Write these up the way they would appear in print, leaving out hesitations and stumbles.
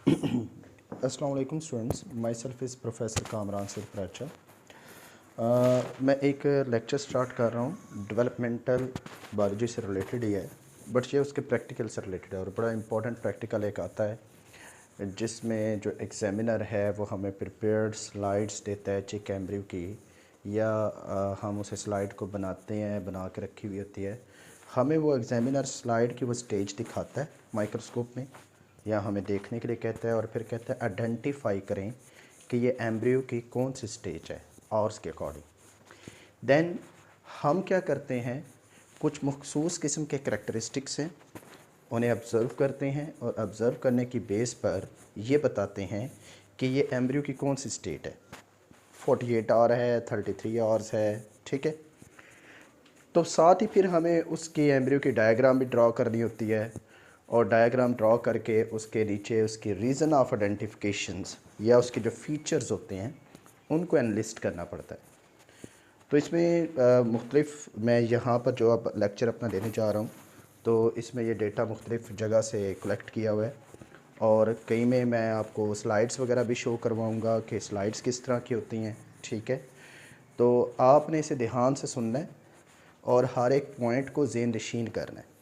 अस्सलाम वालेकुम students, myself is professor Kamran सिरफराचा। मैं एक लेक्चर स्टार्ट कर रहा हूँ, डेवलपमेंटल बायोलॉजी से रिलेटेड ही है, बट ये उसके प्रैक्टिकल से रिलेटेड है और बड़ा इंपॉर्टेंट प्रैक्टिकल एक आता है जिसमें जो एग्जामिनर है वो हमें प्रिपेयर्ड स्लाइड्स देता है चिक एम्ब्रियो की, या हम उसे स्लाइड को बनाते हैं, बना के रखी हुई होती है। हमें वो एग्जामिनर स्लाइड की वो स्टेज दिखाता है माइक्रोस्कोप में, या हमें देखने के लिए कहता है और फिर कहता है आइडेंटिफाई करें कि ये एम्ब्रियो की कौन सी स्टेज है आवर्स के अकॉर्डिंग। देन हम क्या करते हैं, कुछ मखसूस किस्म के करैक्टरिस्टिक्स हैं, उन्हें ऑब्ज़र्व करते हैं और ऑब्ज़र्व करने की बेस पर ये बताते हैं कि ये एम्ब्रियो की कौन सी स्टेट है, 48 आवर है, 33 आवर्स है, ठीक है। तो साथ ही फिर हमें उसकी एम्ब्रियो की डायग्राम भी ड्रॉ करनी होती है और डायग्राम ड्रॉ करके उसके नीचे उसकी रीज़न ऑफ आइडेंटिफिकेशंस या उसके जो फीचर्स होते हैं उनको एनालिस्ट करना पड़ता है। तो इसमें मुख्तलिफ मैं यहाँ पर जो अब लेक्चर अपना देने जा रहा हूँ, तो इसमें ये डेटा मुख्तलिफ जगह से कलेक्ट किया हुआ है और कई में मैं आपको स्लाइड्स वगैरह भी शो करवाऊँगा कि स्लाइड्स किस तरह की होती हैं, ठीक है। तो आपने इसे ध्यान से सुनना है और हर एक पॉइंट को ज़हन नशीन करना है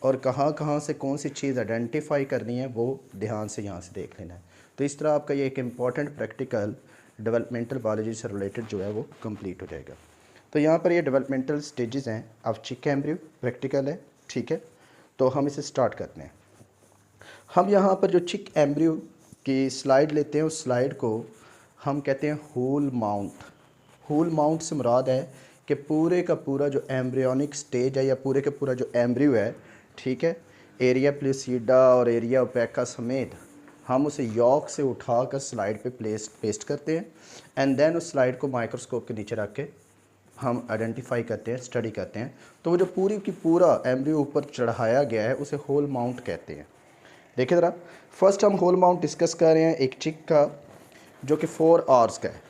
और कहाँ कहाँ से कौन सी चीज़ आइडेंटिफाई करनी है वो ध्यान से यहाँ से देख लेना है। तो इस तरह आपका ये एक इम्पॉर्टेंट प्रैक्टिकल डेवलपमेंटल बायोलॉजी से रिलेटेड जो है वो कंप्लीट हो जाएगा। तो यहाँ पर ये डेवलपमेंटल स्टेजेस हैं, अब चिक एम्ब्रियो प्रैक्टिकल है, ठीक है। तो हम इसे स्टार्ट करते हैं। हम यहाँ पर जो चिक एम्ब्रियो की स्लाइड लेते हैं, उस स्लाइड को हम कहते हैं होल माउंट। होल माउंट से मुराद है कि पूरे का पूरा जो एम्ब्रियोनिक स्टेज है या पूरे का पूरा जो एम्ब्रियो है, ठीक है, एरिया प्लूसिडा और एरिया ओपेका समेत हम उसे यॉक से उठा कर स्लाइड पे पेस्ट करते हैं एंड देन उस स्लाइड को माइक्रोस्कोप के नीचे रख के हम आइडेंटिफाई करते हैं, स्टडी करते हैं। तो वो जो पूरी की पूरा एम्ब्रियो ऊपर चढ़ाया गया है उसे होल माउंट कहते हैं। देखिए ज़रा, फर्स्ट हम होल माउंट डिस्कस कर रहे हैं एक चिक का जो कि 4 आवर्स का है,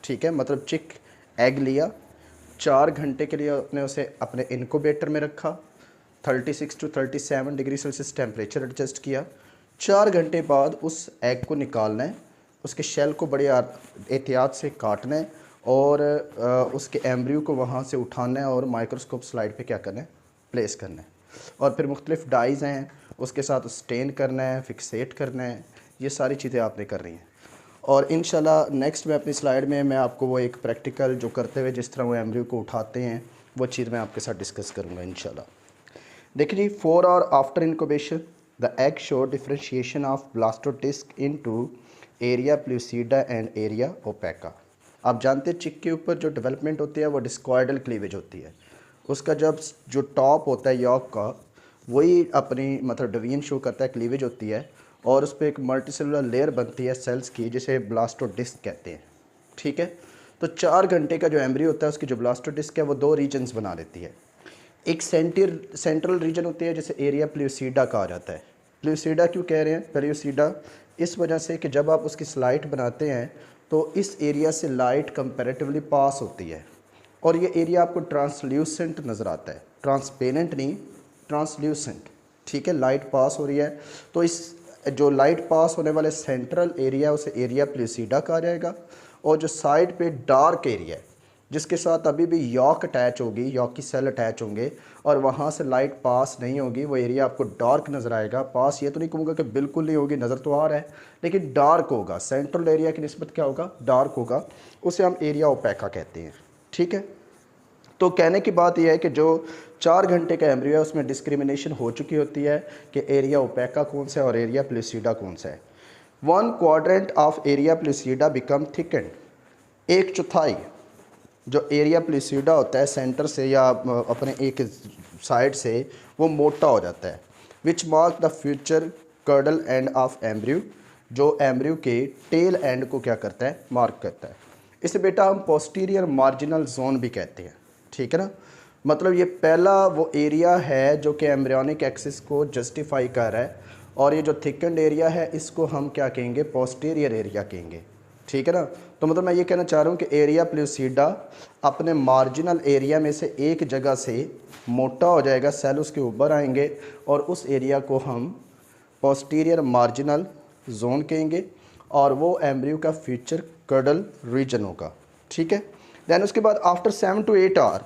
ठीक है। मतलब चिक एग लिया, 4 घंटे के लिए आपने उसे अपने इनक्यूबेटर में रखा, 36 to 37 degree Celsius temperature adjust किया। 4 घंटे बाद उस एग को निकालना है, उसके शेल को बड़े एहतियात से काटना है और उसके एम्ब्रियो को वहाँ से उठाना है और माइक्रोस्कोप स्लाइड पे क्या करना है, प्लेस करना है। और फिर मुख्तलिफ डाइज़ हैं, उसके साथ स्टेन करना है, फिक्सेट करना है, ये सारी चीज़ें आपने कर रही हैं। और इंशाल्लाह नेक्स्ट में अपनी स्लाइड में मैं आपको वो एक प्रैक्टिकल जो करते हुए जिस तरह वो एम्ब्रियो को उठाते हैं वो चीज़ मैं आपके साथ डिस्कस करूँगा इंशाल्लाह। देखिए जी, 4 hour after incubation the egg show differentiation of blastodisc into area pellucida and area opaca. आप जानते हैं चिक के ऊपर जो डेवलपमेंट होती है वो डिस्कॉइडल क्लीवेज होती है। उसका जब जो टॉप होता है यॉक का, वही अपनी मतलब डिवीजन शो करता है, क्लीवेज होती है और उस पर एक मल्टीसेलुलर लेयर बनती है सेल्स की जिसे ब्लास्टोडिस्क कहते हैं, ठीक है। तो 4 घंटे का जो एम्ब्रियो होता है उसकी जो ब्लास्टोडिस्क है वो 2 रीजन्स बना देती है। एक सेंट्रल रीजन होती है जिसे एरिया प्लूसिडा कहा जाता है। प्लूसिडा क्यों कह रहे हैं प्लूसिडा? इस वजह से कि जब आप उसकी स्लाइट बनाते हैं तो इस एरिया से लाइट कंपैरेटिवली पास होती है और ये एरिया आपको ट्रांसल्यूसेंट नज़र आता है, ट्रांसपेरेंट नहीं, ट्रांसल्यूसेंट, ठीक है। लाइट पास हो रही है तो इस जो लाइट पास होने वाले सेंट्रल एरिया उसे एरिया प्लूसिडा कहा जाएगा और जो साइड पे डार्क एरिया है जिसके साथ अभी भी यॉक अटैच होगी, यॉक की सेल अटैच होंगे और वहाँ से लाइट पास नहीं होगी, वो एरिया आपको डार्क नज़र आएगा। पास ये तो नहीं कहूँगा कि बिल्कुल नहीं होगी, नज़र तो आ रहा है लेकिन डार्क होगा, सेंट्रल एरिया की निस्बत क्या होगा, डार्क होगा, उसे हम एरिया ओपेका कहते हैं, ठीक है। तो कहने की बात यह है कि जो 4 घंटे का एम्ब्रियो है उसमें डिस्क्रिमिनेशन हो चुकी होती है कि एरिया ओपेका कौन सा है और एरिया प्लूसिडा कौन सा है। 1 quadrant of area pellucida become thickened, 1/4 जो एरिया प्लूसिडा होता है सेंटर से या अपने एक साइड से वो मोटा हो जाता है, which mark the future curdle end of embryo, जो एम्ब्रियो के टेल एंड को क्या करता है, मार्क करता है। इसे बेटा हम पोस्टीरियर मार्जिनल जोन भी कहते हैं, ठीक है ना। मतलब ये पहला वो एरिया है जो कि एम्ब्रियोनिक एक्सिस को जस्टिफाई कर रहा है और ये जो थिकेंड एरिया है इसको हम क्या कहेंगे, पोस्टीरियर एरिया कहेंगे, ठीक है ना। तो मतलब मैं ये कहना चाह रहा हूँ कि एरिया प्लूसिडा अपने मार्जिनल एरिया में से एक जगह से मोटा हो जाएगा, सेल उसके ऊपर आएंगे और उस एरिया को हम पोस्टीरियर मार्जिनल जोन कहेंगे और वो एम्ब्रियो का फ्यूचर कर्डल रीजन होगा, ठीक है। देन उसके बाद after 7 to 8 hour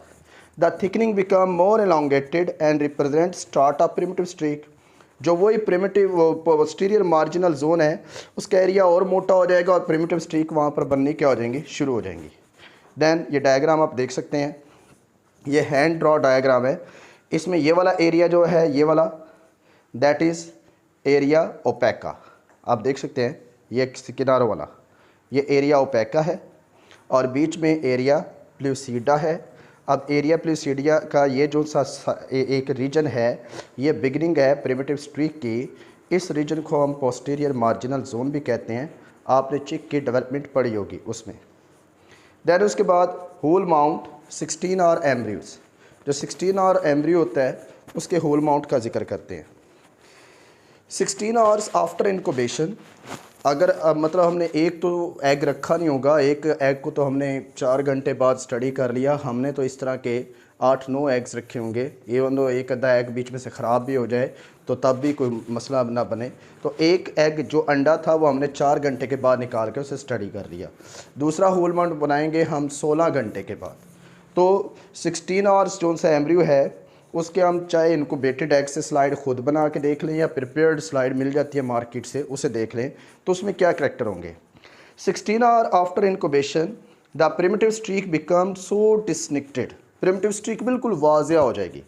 the thickening become more elongated and represent start of primitive streak. जो वही प्रिमिटिव पोस्टीरियर मार्जिनल जोन है उसका एरिया और मोटा हो जाएगा और प्रिमिटिव स्ट्रीक वहाँ पर बननी क्या हो जाएंगी, शुरू हो जाएंगी। देन ये डायग्राम आप देख सकते हैं, ये हैंड ड्रॉ डायग्राम है। इसमें ये वाला एरिया जो है, ये वाला दैट इज़ एरिया ओपेका, आप देख सकते हैं ये किनारों वाला ये एरिया ओपेका है और बीच में एरिया प्लूसिडा है। अब एरिया प्लूसिडिया का ये जो सा एक रीजन है ये बिगनिंग है प्रिमिटिव स्ट्रीक की, इस रीजन को हम पोस्टीरियर मार्जिनल जोन भी कहते हैं। आपने चिक की डेवलपमेंट पढ़ी होगी उसमें। दैन उसके बाद होल माउंट 16 आवर एम्ब्रियोज, जो 16 आवर एम्ब्रियो होता है उसके होल माउंट का जिक्र करते हैं। 16 आवर्स आफ्टर इनक्यूबेशन, अगर मतलब हमने एक तो एग रखा नहीं होगा, एक एग को तो हमने 4 घंटे बाद स्टडी कर लिया, हमने तो इस तरह के 8-9 एग्स रखे होंगे। इवन दो एक आधा एग बीच में से ख़राब भी हो जाए तो तब भी कोई मसला ना बने। तो एक एग जो अंडा था वो हमने 4 घंटे के बाद निकाल के उसे स्टडी कर लिया। दूसरा होल माउंट बनाएंगे हम 16 घंटे के बाद। तो 16 आवर्स जो सा एम्ब्रियो है उसके हम चाहे इनक्यूबेटेड एग से स्लाइड खुद बना के देख लें या प्रिपेयर्ड स्लाइड मिल जाती है मार्केट से, उसे देख लें तो उसमें क्या करैक्टर होंगे। 16 hour after incubation the primitive streak become so distincted, primitive streak बिल्कुल वाज़िया हो जाएगी।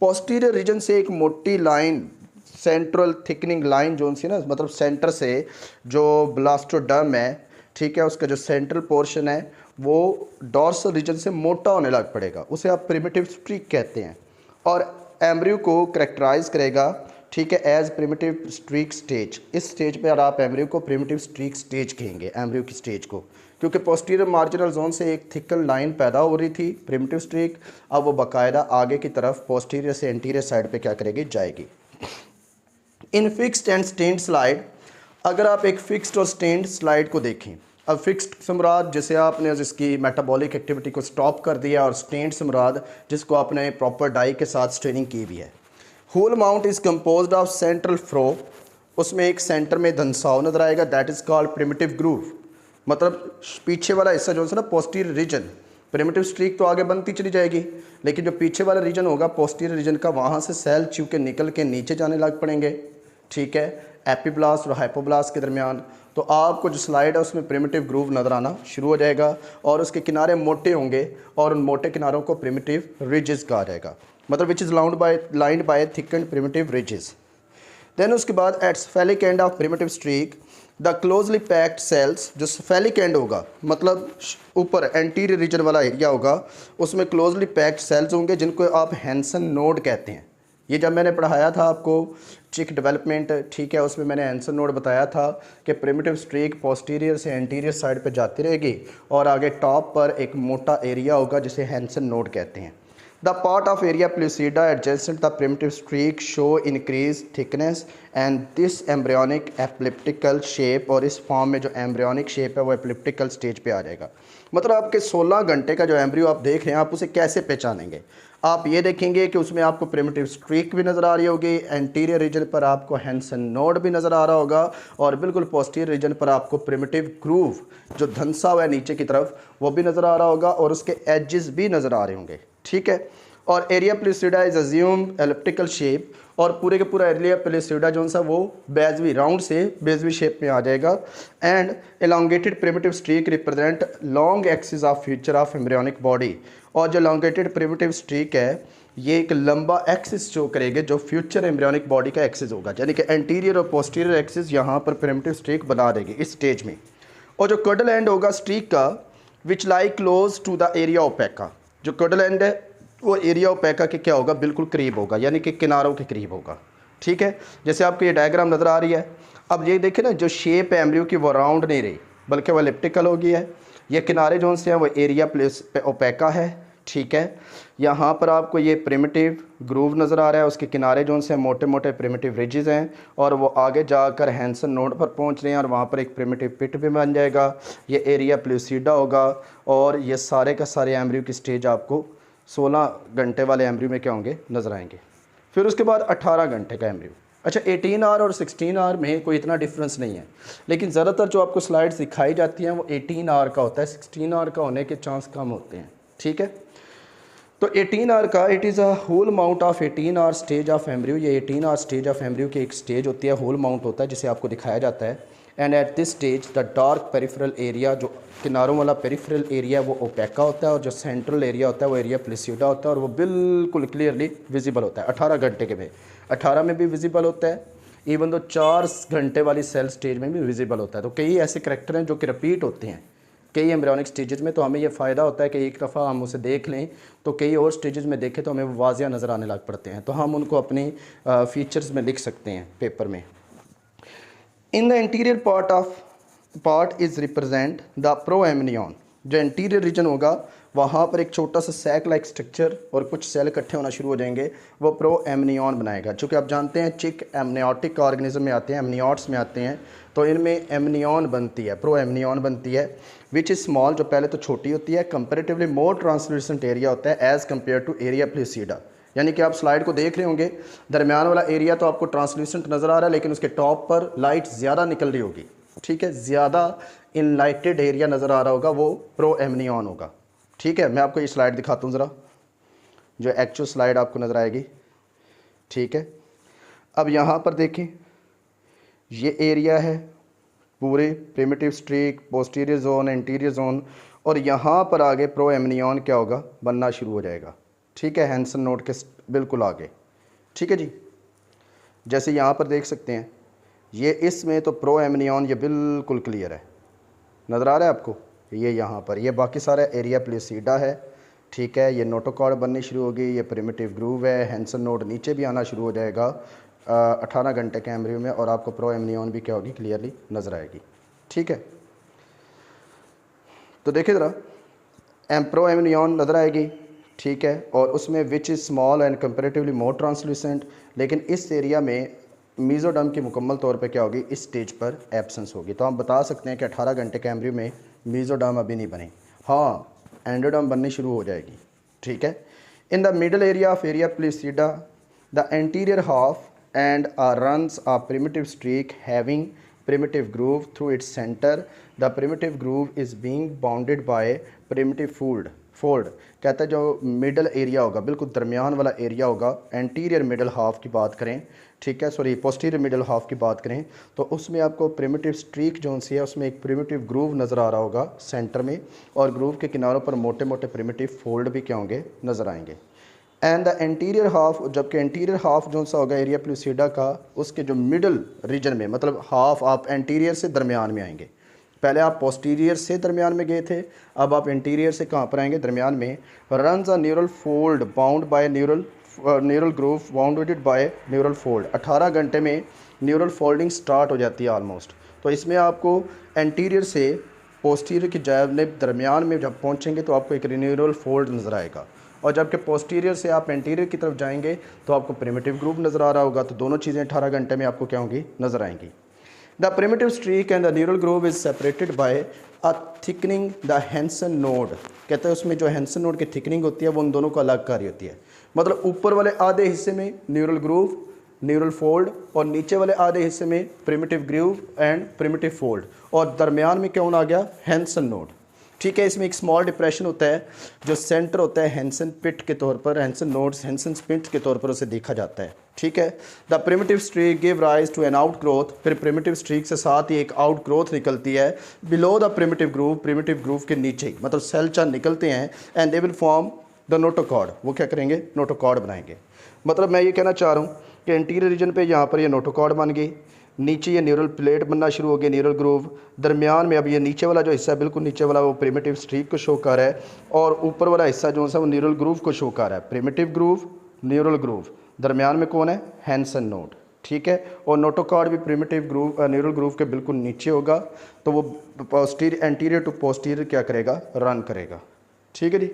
पोस्टीरियर रीजन से एक मोटी लाइन, सेंट्रल थिकनिंग लाइन जो सी ना, मतलब सेंटर से जो ब्लास्टोडर्म है, ठीक है, उसका जो सेंट्रल पोर्शन है वो डॉर्सल रीजन से मोटा होने लग पड़ेगा, उसे आप प्रिमिटिव स्ट्रीक कहते हैं। और एम्ब्रियो को करेक्टराइज करेगा, ठीक है, एज प्रिमिटिव स्ट्रीक स्टेज। इस स्टेज पर आप एम्ब्रियो को प्रिमिटिव स्ट्रीक स्टेज कहेंगे, एम्ब्रियो की स्टेज को, क्योंकि पोस्टीरियर मार्जिनल जोन से एक थिकन लाइन पैदा हो रही थी प्रिमिटिव स्ट्रीक, अब वो बाकायदा आगे की तरफ पोस्टीरियर से एंटीरियर साइड पे क्या करेगी, जाएगी। In fixed and stand slide, अगर आप एक फिक्स्ड और स्टेन्ड स्लाइड को देखें, अब फिक्स्ड से मुराद जैसे आपने जिसकी मेटाबॉलिक एक्टिविटी को स्टॉप कर दिया, और स्टेन्ड से मुराद जिसको आपने प्रॉपर डाई के साथ स्ट्रेनिंग की भी है। Whole mount is composed of central furrow, उसमें एक सेंटर में धंसाव नजर आएगा, that is called primitive groove. मतलब पीछे वाला हिस्सा जो है ना पोस्टीरियर रीजन, प्रिमिटिव स्ट्रीक तो आगे बनती चली जाएगी लेकिन जो पीछे वाला रीजन होगा पोस्टीरियर रीजन का, वहाँ से सेल चू के निकल के नीचे जाने लग पड़ेंगे, ठीक है, एपिब्लास्ट और हाइपोब्लास्ट के दरमियान। तो आपको जो स्लाइड है उसमें प्रिमिटिव ग्रूव नज़र आना शुरू हो जाएगा और उसके किनारे मोटे होंगे और उन मोटे किनारों को प्रिमिटिव रिजेस कहा जाएगा, मतलब which is lined by thickened primitive ridges. Then उसके बाद at cephalic end of primitive streak the closely packed cells, जो सेफेलिक एंड होगा मतलब ऊपर एंटीरियर रीजन वाला एरिया होगा, उसमें क्लोजली पैक्ड सेल्स होंगे जिनको आप हैंसन नोड कहते हैं। ये जब मैंने पढ़ाया था आपको चिक डेवलपमेंट, ठीक है, उसमें मैंने हैंसन नोड बताया था कि प्रिमिटिव स्ट्रीक पोस्टीरियर से एंटीरियर साइड पे जाती रहेगी और आगे टॉप पर एक मोटा एरिया होगा जिसे हैंसन नोड कहते हैं। The part of area pellucida adjacent the primitive streak show increased thickness and this embryonic elliptical shape, और इस फॉर्म में जो एम्ब्रियोनिक शेप है वो एपिलिप्टिकल स्टेज पे आ जाएगा। मतलब आपके 16 घंटे का जो एम्ब्रियो आप देख रहे हैं, आप उसे कैसे पहचानेंगे? आप ये देखेंगे कि उसमें आपको प्रिमिटिव स्ट्रीक भी नज़र आ रही होगी, एंटीरियर रीजन पर आपको हैंसन नोड भी नज़र आ रहा होगा और बिल्कुल पोस्टीरियर रीजन पर आपको प्रिमिटिव ग्रूव जो धंसा हुआ है नीचे की तरफ वो भी नज़र आ रहा होगा और उसके एजेस भी नज़र आ रहे होंगे, ठीक है। और area pellucida is assume elliptical shape, और पूरे के पूरा एरिया पेलुसिडा जो सा वो बेजवी राउंड से बेजवी शेप में आ जाएगा। And elongated primitive streak represent long axis of future of embryonic body, और जो एलोंगेटेड प्रिमिटिव स्ट्रीक है ये एक लंबा एक्सिस शो करेगा जो फ्यूचर एम्ब्रियोनिक बॉडी का एक्सिस होगा, यानी कि एंटीरियर और पोस्टीरियर एक्सिस यहाँ पर प्रिमिटिव स्ट्रीक बना देगी इस स्टेज में। और जो कर्डल एंड होगा स्ट्रीक का which lie close to the area opaca, जो कर्डल एंड है वो एरिया ओपेका के क्या होगा, बिल्कुल करीब होगा, यानी कि किनारों के करीब होगा, ठीक है। जैसे आपको ये डायग्राम नज़र आ रही है, अब ये देखिए ना, जो शेप है एम्ब्रियो की वो राउंड नहीं रही बल्कि वो एलिप्टिकल हो गई है। ये किनारे जो से हैं वो एरिया प्लेस ओपेका है, ठीक है। यहाँ पर आपको ये प्रिमिटिव ग्रूव नज़र आ रहा है, उसके किनारे जो से मोटे मोटे प्रिमिटिव रिजेस हैं और वो आगे जाकर हैंसन नोड पर पहुँच रहे हैं और वहाँ पर एक प्रिमिटिव पिट भी बन जाएगा। ये एरिया पेलुसिडा होगा और ये सारे का सारे एम्ब्रियो की स्टेज आपको 16 घंटे वाले एम्ब्रियो में क्या होंगे, नज़र आएंगे। फिर उसके बाद 18 घंटे का एम्ब्रियो, अच्छा 18R और 16R में कोई इतना डिफरेंस नहीं है, लेकिन ज़्यादातर जो आपको स्लाइड्स दिखाई जाती हैं वो 18R का होता है, 16R का होने के चांस कम होते हैं। ठीक है, तो 18R का it is a whole mount of 18R stage of embryo. ये 18R स्टेज ऑफ एम्ब्रियो की एक स्टेज होती है, होल माउंट होता है जिसे आपको दिखाया जाता है। And eight this stage the dark peripheral area, जो किनारों वाला पेरिफेरल एरिया वो ओपेका होता है, और जो सेंट्रल एरिया होता है वो एरिया प्लेसिडा होता है, और वो बिल्कुल क्लियरली विजिबल होता है 18 घंटे के में। 18 में भी विजिबल होता है, इवन दो 4 घंटे वाली सेल स्टेज में भी विजिबल होता है। तो कई ऐसे करैक्टर हैं जो कि रिपीट होते हैं कई एम्ब्रियोनिक स्टेजेस में, तो हमें ये फ़ायदा होता है कि एक दफ़ा हम उसे देख लें तो कई और स्टेजेस में देखें तो हमें वो वाज़िया नज़र आने लग पड़ते हैं, तो हम उनको अपनी फीचर्स में लिख सकते हैं पेपर में। In the interior part is represent the proamnion. जो इंटीरियर रीजन होगा वहाँ पर एक छोटा सा सैक लाइक स्ट्रक्चर और कुछ सेल इकट्ठे होना शुरू हो जाएंगे, वो प्रोएमनियन बनाएगा। चूँकि आप जानते हैं चिक एमनियोटिक ऑर्गेनिज्म में आते हैं, एमनियोट्स में आते हैं, तो इनमें एमनियन बनती है, प्रोएमनियन बनती है, विच इज़ स्मॉल, जो पहले तो छोटी होती है, कंपेरेटिवली मोर ट्रांसल्यूसेंट एरिया होता है एज़ कम्पेयर टू एरिया प्लेसिडा। यानी कि आप स्लाइड को देख रहे होंगे, दरमियान वाला एरिया तो आपको ट्रांसल्यूसेंट नज़र आ रहा है, लेकिन उसके टॉप पर लाइट ज़्यादा निकल रही होगी। ठीक है, ज़्यादा इनलाइटेड एरिया नज़र आ रहा होगा, वो प्रोएमनियन होगा। ठीक है, मैं आपको ये स्लाइड दिखाता हूँ ज़रा, जो एक्चुअल स्लाइड आपको नज़र आएगी। ठीक है, अब यहाँ पर देखें, ये एरिया है पूरे primitive streak, posterior zone, anterior zone, और यहाँ पर आगे प्रोएमनियन क्या होगा, बनना शुरू हो जाएगा। ठीक है, हैंसन नोड के बिल्कुल आगे। ठीक है जी, जैसे यहाँ पर देख सकते हैं, ये इसमें तो प्रोएमनियन ये बिल्कुल क्लियर है, नज़र आ रहा है आपको, ये यहाँ पर, ये बाकी सारा एरिया प्लेसिडा है। ठीक है, ये नोटोकॉर्ड बननी शुरू होगी, ये प्रिमिटिव ग्रूव है, हैंसन नोड नीचे भी आना शुरू हो जाएगा 18 घंटे के एम्ब्रियो में, और आपको प्रोएमनियन भी क्या होगी, क्लियरली नज़र आएगी। ठीक है, तो देखिए ज़रा, प्रोएमनियन नज़र आएगी। ठीक है, और उसमें विच is small and comparatively more translucent, लेकिन इस एरिया में मीज़ोडर्म की मुकम्मल तौर पे क्या होगी, इस स्टेज पर एब्सेंस होगी। तो हम बता सकते हैं कि 18 घंटे के एम्ब्रियो में मीज़ोडर्म अभी नहीं बनी, हाँ एंडोडर्म बननी शुरू हो जाएगी। ठीक है, in the middle area of area pellucida the anterior half and runs a primitive streak having primitive groove through its center. The primitive groove is being bounded by primitive fold. कहता है जो middle area होगा, बिल्कुल दरमियान वाला area होगा, anterior middle half की बात करें, ठीक है, सॉरी पोस्टीरियर मिडल हाफ की बात करें, तो उसमें आपको प्रिमिटिव स्ट्रीक जो सी है उसमें एक प्रिमिटिव ग्रूव नज़र आ रहा होगा सेंटर में, और ग्रूव के किनारों पर मोटे मोटे प्रिमिटिव फोल्ड भी क्या होंगे, नज़र आएंगे। एंड द एंटीरियर हाफ, जबकि एंटीरियर हाफ जो सा होगा एरिया प्लूसिडा का, उसके जो मिडल रीजन में, मतलब हाफ आप एंटीरियर से दरमियान में आएंगे, पहले आप पोस्टीरियर से दरमियान में गए थे, अब आप इंटीरियर से कहाँ पर आएंगे, दरमियान में। Runs a neural fold bound by neural groove bounded by neural fold. 18 घंटे में न्यूरल फोल्डिंग स्टार्ट हो जाती है ऑलमोस्ट। तो इसमें आपको एंटीरियर से पोस्टीरियर की जानिब दरमियान में जब पहुँचेंगे तो आपको एक न्यूरल फोल्ड नज़र आएगा, और जबकि पोस्टीरियर से आप एंटीरियर की तरफ जाएंगे तो आपको प्रिमिटिव ग्रूव नज़र आ रहा होगा। तो दोनों चीज़ें 18 घंटे में आपको क्या होंगी, नज़र आएंगी। The primitive streak and the neural groove is separated by a thickening the Hensen node. कहते हैं उसमें जो हैंसन नोड की थिकनिंग होती है वो उन दोनों को अलग कर रही होती है। मतलब ऊपर वाले आधे हिस्से में न्यूरल ग्रूव, न्यूरल फोल्ड, और नीचे वाले आधे हिस्से में primitive groove and primitive fold, और दरमियान में कौन आ गया, हैंसन नोड। ठीक है, इसमें एक स्मॉल डिप्रेशन होता है जो सेंटर होता है हैंसन पिट के तौर पर, हैंसन नोड्स, हैंसन पिट के तौर पर उसे देखा जाता है। ठीक है, the primitive streak give rise to an out growth. फिर प्रिमिटिव स्ट्रीक से साथ ही एक आउट ग्रोथ निकलती है बिलो द प्रिमिटिव ग्रूव के नीचे, मतलब सेल चंद निकलते हैं, and they will form the notochord. वो क्या करेंगे, नोटोकॉर्ड बनाएंगे। मतलब मैं ये कहना चाह रहा हूँ कि इंटीरियर रीजन पे यहाँ पर ये नोटोकॉर्ड बन गई, नीचे ये न्यूरल प्लेट बनना शुरू हो गया, न्यूरल ग्रूव, दरमियान में अब ये नीचे वाला जो हिस्सा है, बिल्कुल नीचे वाला वो प्रिमिटिव स्ट्रीक को शो कर रहा है, और ऊपर वाला हिस्सा जो है वो न्यूरल ग्रूव को शो कर रहा है। प्रिमिटिव ग्रूव, न्यूरल ग्रूव, दरमियान में कौन है, हैंसन नोड। ठीक है, और नोटोकॉर्ड भी प्रिमिटिव ग्रूव, न्यूरल ग्रूव के बिल्कुल नीचे होगा, तो वो पोस्टीरियर, एंटीरियर टू पोस्टीरियर क्या करेगा, रन करेगा। ठीक है जी,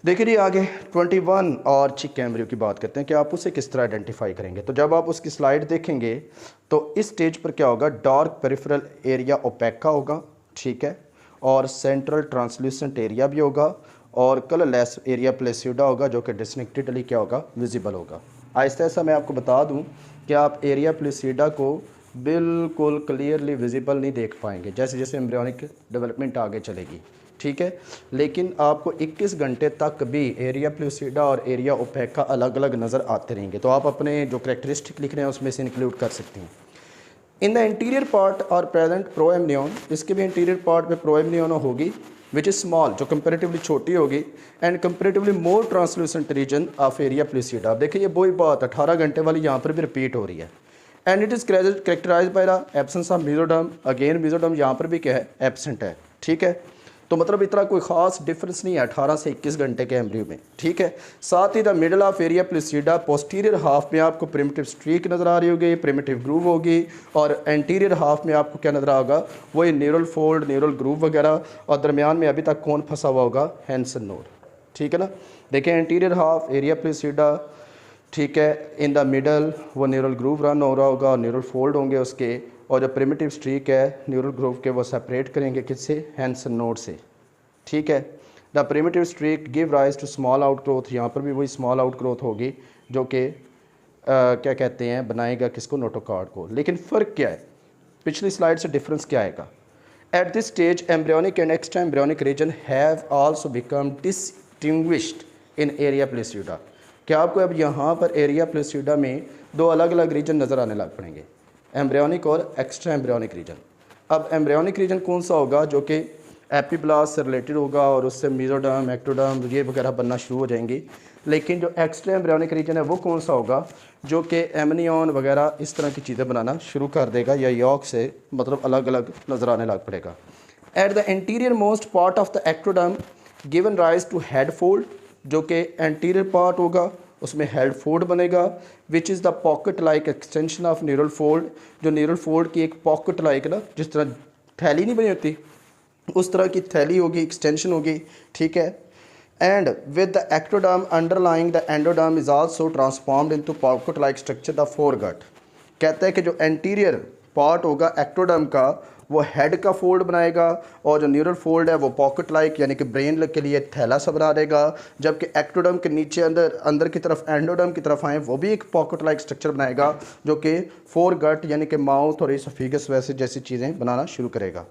देखिए जी आगे 21 और चिक एम्ब्रियो की बात करते हैं कि आप उसे किस तरह आइडेंटिफाई करेंगे। तो जब आप उसकी स्लाइड देखेंगे तो इस स्टेज पर क्या होगा, डार्क पेरिफेरल एरिया ओपेका होगा, ठीक है, और सेंट्रल ट्रांसल्यूसेंट एरिया भी होगा, और कलरलेस एरिया प्लेसिडा होगा जो कि डिस्टिंक्टली क्या होगा, विजिबल होगा। आहिस्ता आहिस्ता मैं आपको बता दूं कि आप एरिया प्लूसिडा को बिल्कुल क्लियरली विजिबल नहीं देख पाएंगे जैसे जैसे एम्ब्रियोनिक डेवलपमेंट आगे चलेगी, ठीक है। लेकिन आपको 21 घंटे तक भी एरिया प्लूसिडा और एरिया ओपेका अलग अलग नज़र आते रहेंगे। तो आप अपने जो करेक्टरिस्टिक लिख रहे हैं उसमें से इंक्लूड कर सकते हैं। In the interior part are present proamnion, इसके भी इंटीरियर पार्ट में प्रोएमनियन होगी विच इज़ स्मॉल, जो कंपेरेटिवली छोटी होगी, and comparatively more translucent region of area pellucida. आप देखिए ये वही बात 18 घंटे वाली यहाँ पर भी रिपीट हो रही है। And it is characterise by the absence of mesoderm, again mesoderm यहाँ पर भी क्या है, एब्सेंट है, ठीक है। तो मतलब इतना कोई ख़ास डिफरेंस नहीं है 18 से 21 घंटे के एम्ब्रियो में, ठीक है। साथ ही the middle of area pellucida posterior half में आपको प्रिमिटिव स्ट्रीक नज़र आ रही होगी, प्रिमिटिव ग्रूव होगी, और एंटीरियर हाफ में आपको क्या नज़र आएगा, वही न्यूरल फोल्ड, न्यूरल ग्रूव वगैरह, और दरमियान में अभी तक कौन फंसा हुआ होगा, हैंसन नोड, ठीक है ना। देखें एंटीरियर हाफ एरिया प्लूसिडा, ठीक है, इन द मिडल वो न्यूरल ग्रूव रन हो रहा होगा और न्यूरल फोल्ड होंगे उसके, और जो प्रिमिटिव स्ट्रीक है न्यूरल ग्रूव के वो सेपरेट करेंगे किससे, हैंसन नोड से, ठीक है। The primitive streak give rise to small out growth, यहाँ पर भी वही स्मॉल आउट ग्रोथ होगी जो कि क्या कहते हैं, बनाएगा किसको, नोटोकॉर्ड को। लेकिन फ़र्क क्या है, पिछली स्लाइड से डिफरेंस क्या आएगा। At this stage embryonic and extra embryonic region have also become distinguished in area pellucida. क्या आपको अब यहाँ पर एरिया प्लूसिडा में दो अलग अलग रीजन नज़र आने लग पड़ेंगे, एम्ब्रियोनिक और एक्स्ट्रा एम्ब्रियोनिक रीजन। अब एम्ब्रियोनिक रीजन कौन सा होगा, जो कि एपिब्लास्ट से रिलेटेड होगा और उससे मेसोडर्म, एक्टोडर्म ये वगैरह बनना शुरू हो जाएंगी। लेकिन जो एक्स्ट्रा एम्ब्रियोनिक रीजन है वो कौन सा होगा, जो कि एमनियन वगैरह इस तरह की चीज़ें बनाना शुरू कर देगा, या यॉक से मतलब अलग अलग नज़र आने लग पड़ेगा। At the interior most part of the ectoderm given rise to head fold, जो कि एंटीरियर पार्ट होगा उसमें हेड फोल्ड बनेगा, which is the pocket like extension of neural fold, जो न्यूरल फोल्ड की एक पॉकेट लाइक ना, जिस तरह थैली नहीं बनी होती उस तरह की थैली होगी, एक्सटेंशन होगी, ठीक है। And with the ectoderm underlying the endoderm is also transformed into pocket like structure the foregut. कहता है कि जो एंटीरियर पार्ट होगा एक्टोडर्म का वो हेड का फोल्ड बनाएगा, और जो न्यूरल फोल्ड है वो पॉकेट लाइक यानी कि ब्रेन के लिए थैला सा बना देगा, जबकि एक्टोडर्म के नीचे अंदर की तरफ एंडोडर्म की तरफ आए वो भी एक पॉकेट लाइक स्ट्रक्चर बनाएगा, जो कि फोरगट यानी कि माउथ और इसोफेगस वैसे जैसी चीज़ें बनाना शुरू करेगा।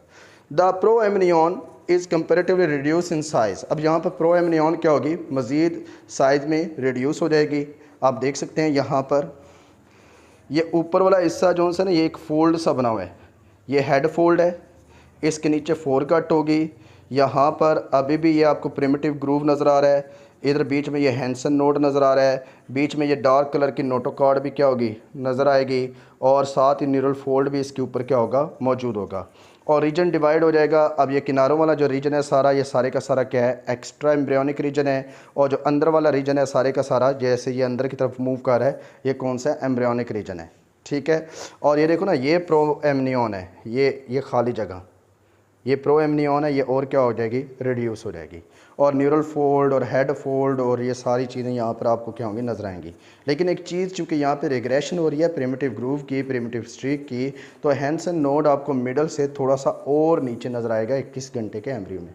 The proamnion is comparatively reduce in size. अब यहाँ पर प्रोएमनियन क्या होगी, मज़ीद साइज़ में रिड्यूस हो जाएगी। आप देख सकते हैं यहाँ पर ये ऊपर वाला हिस्सा जो है ना, ये एक फोल्ड सा बना हुआ है, ये हेड फोल्ड है, इसके नीचे फोरगट होगी, यहाँ पर अभी भी ये आपको प्रिमिटिव ग्रूव नज़र आ रहा है, इधर बीच में ये हैंसन नोड नज़र आ रहा है, बीच में ये डार्क कलर की नोटोकॉर्ड भी क्या होगी, नज़र आएगी, और साथ ही न्यूरल फोल्ड भी इसके ऊपर क्या होगा, मौजूद होगा, और रीजन डिवाइड हो जाएगा। अब ये किनारों वाला जो रीजन है सारा, ये सारे का सारा क्या है, एक्स्ट्रा एम्ब्रियोनिक रीजन है, और जो अंदर वाला रीजन है सारे का सारा, जैसे ये अंदर की तरफ मूव कर रहा है, ये कौन सा एम्ब्रियोनिक रीजन है, ठीक है। और ये देखो ना, ये प्रोएमनियन है, ये खाली जगह, ये प्रोएमनियन है, ये और क्या हो जाएगी, रिड्यूस हो जाएगी, और न्यूरल फोल्ड और हेड फोल्ड और ये सारी चीज़ें यहाँ पर आपको क्या होंगी, नजर आएंगी। लेकिन एक चीज़, चूँकि यहाँ पे रिग्रेशन हो रही है प्रिमिटिव ग्रूव की, प्रिमिटिव स्ट्रीक की, तो हैंसन नोड आपको मिडल से थोड़ा सा और नीचे नज़र आएगा 21 घंटे के एम्ब्रियो में।